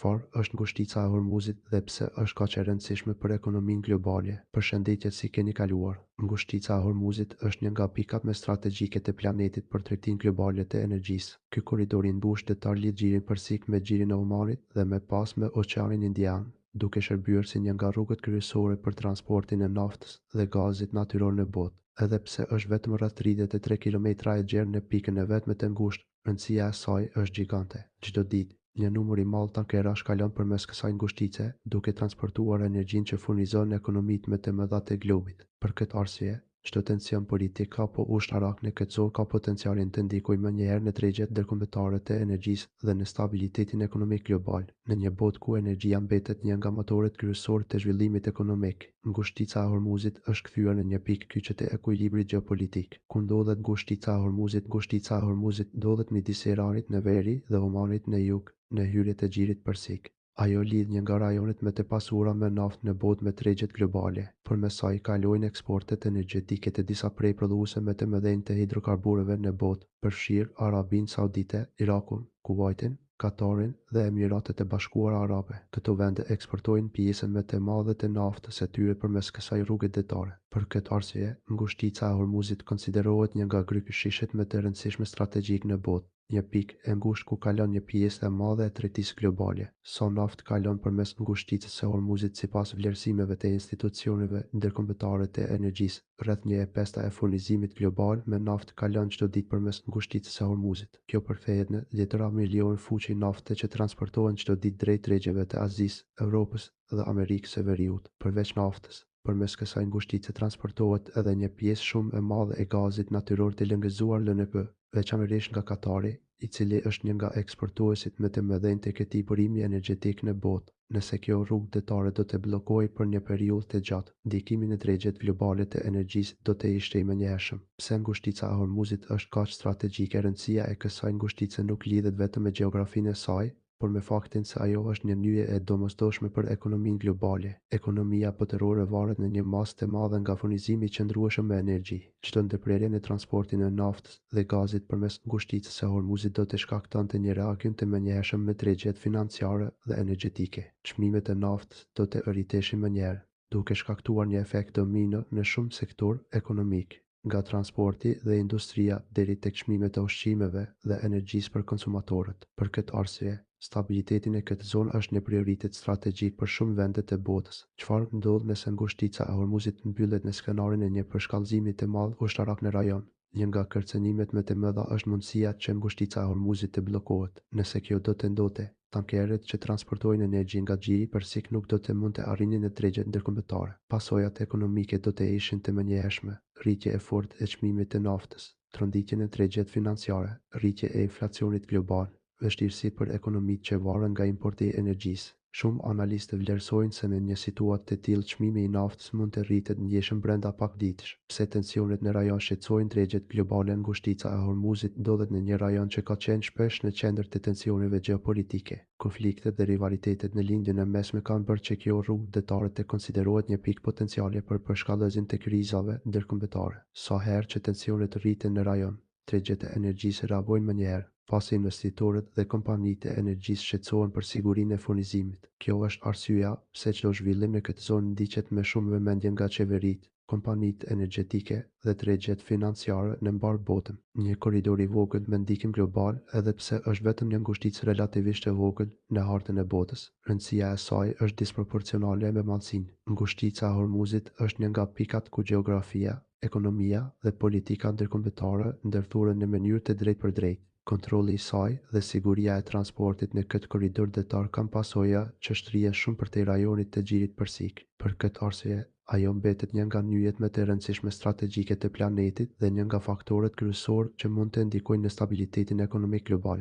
Çfarë është ngushtica e Hormuzit dhe pse është kaq e rëndësishme për ekonominë globale? Përshëndetje, si keni kaluar? Ngushtica e Hormuzit është një nga pikat më strategjike të planetit për tregtinë globale të energjisë. Ky korridor i mbush detar lidh xhirin persik me xhirin e Omanit dhe më pas me Oqeanin Indian, duke shërbyer si një nga rrugët kryesore për transportin e naftës dhe gazit natyror në botë. Edhe pse është vetëm rreth 33 kilometra e gjerë në pikën e vet me të ngushtë, rëndësia e saj është gjigante. Çdo ditë, një numër i madh tankerash kalon përmes kësaj ngushtice, duke transportuar energjinë që furnizon ekonomitë më të mëdha të globit. Për këtë arsye, çdo tension politik apo ushtarak në këtë zonë ka potencialin të ndikojë menjëherë në tregjet ndërkombëtare të energjisë dhe në stabilitetin ekonomik global. Në një botë ku energjia mbetet një nga motorët kryesorë të zhvillimit ekonomik, ngushtica e Hormuzit është kthyer në një pikë kyçe të ekuilibrit gjeopolitik. Ku ndodhet ngushtica e Hormuzit? Ngushtica e Hormuzit ndodhet midis Iranit në veri dhe Omanit në jug, në hyrje të xhirit persik. Ajo lidh një nga rajonet më të pasura me naftë në botë me tregjet globale. Përmes saj kalojnë eksportet energjetike të disa prej prodhuesve të mëdhenj të hidrokarburëve në botë, përfshirë Arabinë Saudite, Irakun, Kuvajtin, Katarin dhe Emiratet e Bashkuara Arabe. Këto vende eksportojnë pjesën më të madhe të naftës së tyre përmes kësaj rrugë detare. Për këtë arsye, ngushtica e Hormuzit konsiderohet një nga kryqëzishet më të rëndësishme strategjik në botë, një pikë e ngushtë ku kalon një pjesë e madhe e tregtisë globale. Sa naftë kalon përmes ngushticës së Hormuzit sipas vlerësimeve të institucioneve ndërkombëtare të energjisë? Rreth 1/5 e furnizimit global me naftë kalon çdo ditë përmes ngushticës së Hormuzit. Kjo përfshin dhjetëra milion fuqi nafte që transportohen çdo ditë drejt tregjeve të Azisë, Evropës dhe Amerikës së Veriut. Përveç naftës, përmes kësaj ngushtice transportohet edhe një pjesë shumë e madhe e gazit natyror të lëngëzuar LNG, veçanërisht nga Katari, i cili është një nga eksportuesit më të mëdhenj të këtij burimi energjetik në botë. Nëse kjo rrugë detare do të bllokojë për një periudhë të gjatë, ndikimi në tregjet globale të energjisë do të ishte i menjëhershëm. Pse ngushtica e Hormuzit është kaq strategjike? Rëndësia e kësaj ngushtice nuk lidhet vetëm me gjeografinë e saj, por me faktin se ajo është një nyje e domosdoshme për ekonominë globale. Ekonomia botërore varet në një masë të madhe nga furnizimi qëndrueshëm me energji. Çdo ndërprerje në transportin e naftës dhe gazit përmes ngushticës së Hormuzit do të shkaktonte një reagim të menjëhershëm me tregjet financiare dhe energjetike. Çmimet e naftës do të rriteshin menjëherë, duke shkaktuar një efekt domino në shumë sektorë ekonomik, nga transporti dhe industria deri tek çmimet e ushqimeve dhe energjisë për konsumatorët. Për këtë arsye, stabiliteti në këtë zonë është një prioritet strategjik për shumë vende të botës. Çfarë ndodh nëse ngushtica e Hormuzit mbyllet në skenarin e një përshkallëzimi të madh ushtarak në rajon? Një nga kërcënimet më të mëdha është mundësia që ngushtica e Hormuzit të bllokohet. Nëse kjo do të ndodhte, tankerët që transportojnë energji nga xhiri persik nuk do të mund të arrinin në tregjet ndërkombëtare. Pasojat ekonomike do të ishin të menjëhershme: rritje e fortë e çmimit të naftës, tronditje në tregjet financiare, rritje e inflacionit global, vështirësi për ekonomitë që varen nga importi i energjisë. Shumë analistë vlerësojnë se në një situatë të tillë çmimi i naftës mund të rritet ndjeshëm brenda pak ditësh. Pse tensionet në rajon shqetësojnë tregjet globale? Ngushtica e Hormuzit ndodhet në një rajon që ka qenë shpesh në qendër të tensioneve gjeopolitike. Konfliktet dhe rivalitetet në lindjen e mesme kanë bërë që kjo rrugë detare të konsiderohet një pikë potenciale për përshkallëzim të krizave ndërkombëtare. Sa herë që tensionet rriten në rajon, tregjet e energjisë reagojnë menjëherë, pasi investitorët dhe kompanitë e energjisë shqetësohen për sigurinë e furnizimit. Kjo është arsyeja pse çdo zhvillim në këtë zonë ndiqet me shumë vëmendje nga qeveritë, kompanitë energjetike dhe tregjet financiare në mbar botën. Një korridor i vogël me ndikim global, edhe pse është vetëm një ngushticë relativisht e vogël në hartën e botës, rëndësia e saj është disproporcionale me madhësinë. Ngushtica e Hormuzit është një nga pikat ku gjeografia, ekonomia dhe politika ndërkombëtare ndërthuren në mënyrë të drejtpërdrejtë. Kontrolli i saj dhe siguria e transportit në këtë korridor detar kanë pasoja që shtrihen shumë përtej rajonit të xhirit persik. Për këtë arsye, ajo mbetet një nga nyjet më të rëndësishme strategjike të planetit dhe një nga faktorët kryesorë që mund të ndikojnë në stabilitetin ekonomik global.